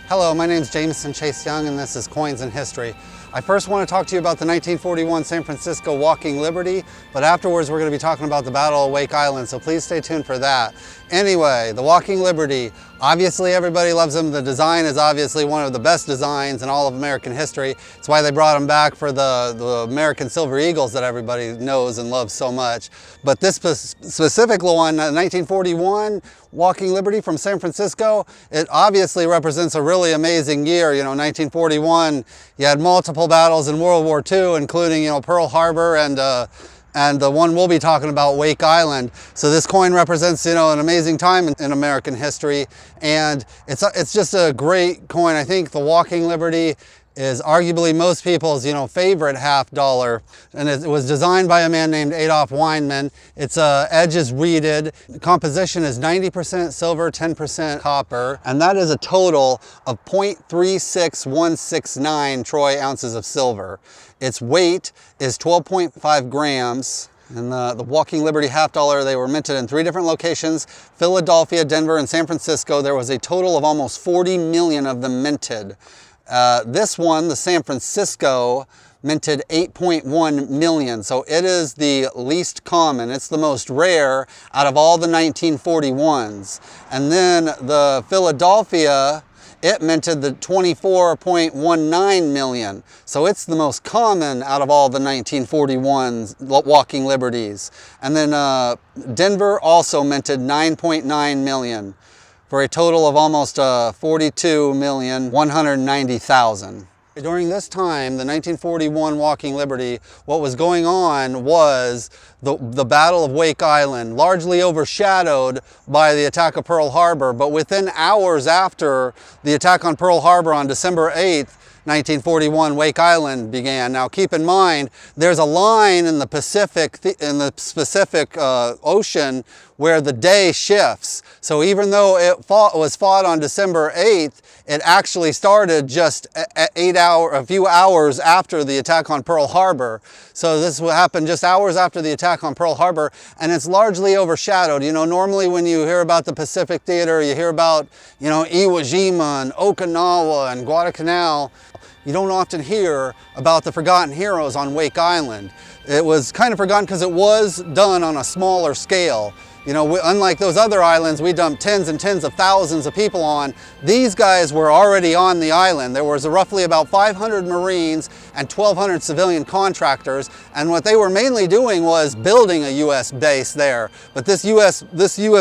Hello, my name is Jameson Chase Young and this is Coins and History. I first want to talk to you about the 1941 San Francisco Walking Liberty, but afterwards we're going to be talking about the Battle of Wake Island, so please stay tuned for that. Anyway, the Walking Liberty, obviously everybody loves them. The design is obviously one of the best designs in all of American history. It's why they brought them back for the American Silver Eagles that everybody knows and loves so much. But this specific one, 1941 Walking Liberty from San Francisco, it obviously represents a really amazing year. You know, 1941, you had multiple battles in World War II, including, Pearl Harbor and the one we'll be talking about, Wake Island. So this coin represents, an amazing time in American history, and it's just a great coin. I think the Walking Liberty is arguably most people's, favorite half dollar, and it was designed by a man named Adolph Weinman. Its edge is reeded. The composition is 90% silver, 10% copper, and that is a total of 0.36169 troy ounces of silver. Its weight is 12.5 grams. And the Walking Liberty half dollar, they were minted in 3 different locations: Philadelphia, Denver, and San Francisco. There was a total of almost 40 million of them minted. This one, the San Francisco, minted 8.1 million, so it is the least common. It's the most rare out of all the 1941s. And then the Philadelphia, it minted the 24.19 million, so it's the most common out of all the 1941s Walking Liberties. And then Denver also minted 9.9 million. For a total of almost 42,190,000. During this time, the 1941 Walking Liberty, what was going on was the Battle of Wake Island, largely overshadowed by the attack of Pearl Harbor, but within hours after the attack on Pearl Harbor on December 8th, 1941, Wake Island began. Now keep in mind, there's a line in the Pacific, Ocean where the day shifts. So even though it was fought on December 8th, it actually started just a few hours after the attack on Pearl Harbor. So this happened just hours after the attack on Pearl Harbor, and it's largely overshadowed. Normally when you hear about the Pacific Theater, you hear about, Iwo Jima and Okinawa and Guadalcanal. You don't often hear about the forgotten heroes on Wake Island. It was kind of forgotten because it was done on a smaller scale. Unlike those other islands we dumped tens and tens of thousands of people on, these guys were already on the island. There was roughly about 500 Marines and 1,200 civilian contractors, and what they were mainly doing was building a U.S. base there. But this U.S.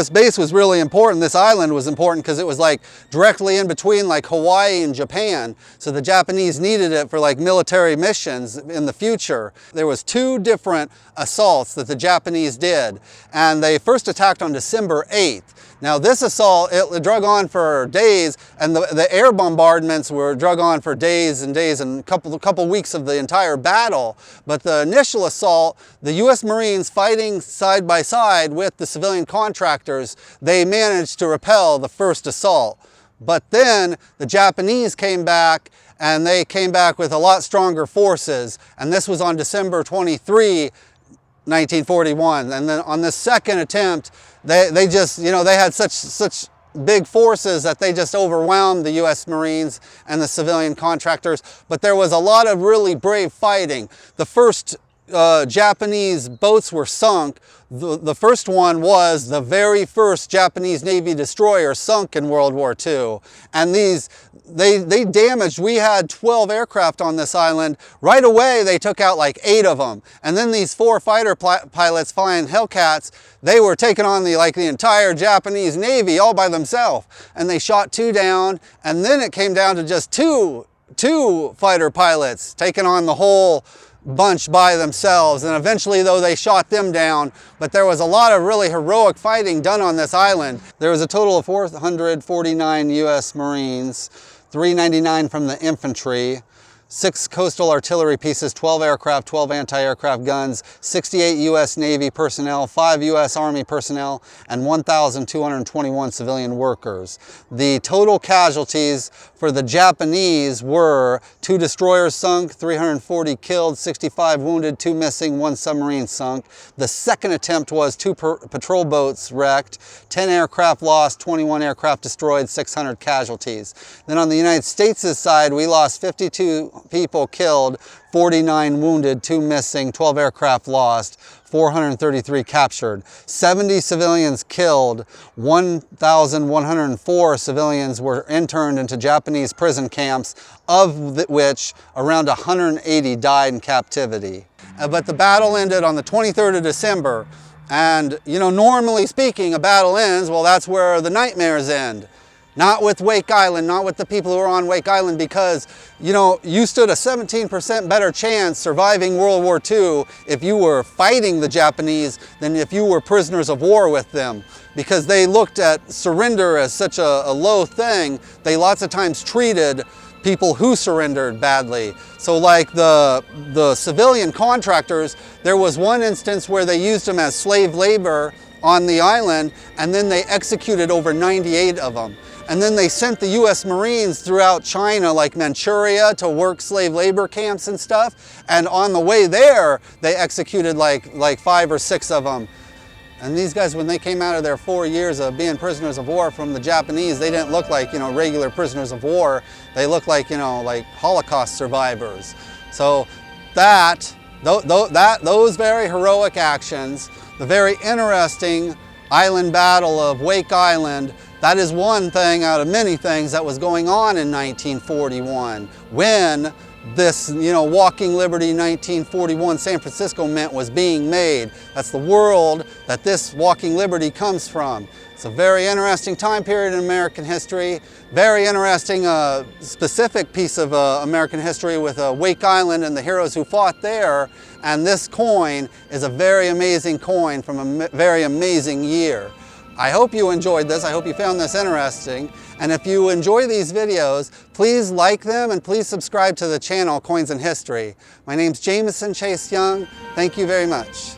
base was really important. This island was important because it was like directly in between like Hawaii and Japan, so the Japanese needed it for like military missions in the future. There was 2 different assaults that the Japanese did, and they first attacked on December 8th. Now this assault, it drug on for days, and the air bombardments were drug on for days and days and a couple weeks of the entire battle. But the initial assault, the U.S. Marines fighting side by side with the civilian contractors, they managed to repel the first assault. But then the Japanese came back, and they came back with a lot stronger forces, and this was on December 23, 1941. And then on the second attempt, they just, they had such big forces that they just overwhelmed the U.S. Marines and the civilian contractors. But there was a lot of really brave fighting. The first Japanese boats were sunk. The first one was the very first Japanese Navy destroyer sunk in World War II. And they damaged, we had 12 aircraft on this island. Right away they took out like 8 of them. And then these 4 fighter pilots flying Hellcats, they were taking on the entire Japanese Navy all by themselves. And they shot 2 down, and then it came down to just two fighter pilots taking on the whole bunch by themselves. And eventually though they shot them down, but there was a lot of really heroic fighting done on this island. There was a total of 449 U.S. Marines, 399 from the infantry. 6 coastal artillery pieces, 12 aircraft, 12 anti-aircraft guns, 68 U.S. Navy personnel, 5 U.S. Army personnel, and 1,221 civilian workers. The total casualties for the Japanese were 2 destroyers sunk, 340 killed, 65 wounded, 2 missing, 1 submarine sunk. The second attempt was 2 patrol boats wrecked, 10 aircraft lost, 21 aircraft destroyed, 600 casualties. Then on the United States' side, we lost 52 people killed, 49 wounded, 2 missing, 12 aircraft lost, 433 captured, 70 civilians killed, 1,104 civilians were interned into Japanese prison camps, of which around 180 died in captivity. But the battle ended on the 23rd of December, and you know, normally speaking, a battle ends, well, that's where the nightmares end. Not with Wake Island, not with the people who are on Wake Island, because, you know, you stood a 17% better chance surviving World War II if you were fighting the Japanese than if you were prisoners of war with them. Because they looked at surrender as such a low thing, they lots of times treated people who surrendered badly. So like the civilian contractors, there was one instance where they used them as slave labor on the island, and then they executed over 98 of them. And then they sent the U.S. Marines throughout China, like Manchuria, to work slave labor camps and stuff. And on the way there, they executed like 5 or 6 of them. And these guys, when they came out of their 4 years of being prisoners of war from the Japanese, they didn't look like, you know, regular prisoners of war. They looked like, you know, like Holocaust survivors. So those very heroic actions, the very interesting island battle of Wake Island, that is one thing out of many things that was going on in 1941 when this, you know, Walking Liberty 1941 San Francisco Mint was being made. That's the world that this Walking Liberty comes from. It's a very interesting time period in American history, very interesting specific piece of American history with Wake Island and the heroes who fought there. And this coin is a very amazing coin from a very amazing year. I hope you enjoyed this. I hope you found this interesting. And if you enjoy these videos, please like them and please subscribe to the channel Coins and History. My name's Jameson Chase Young. Thank you very much.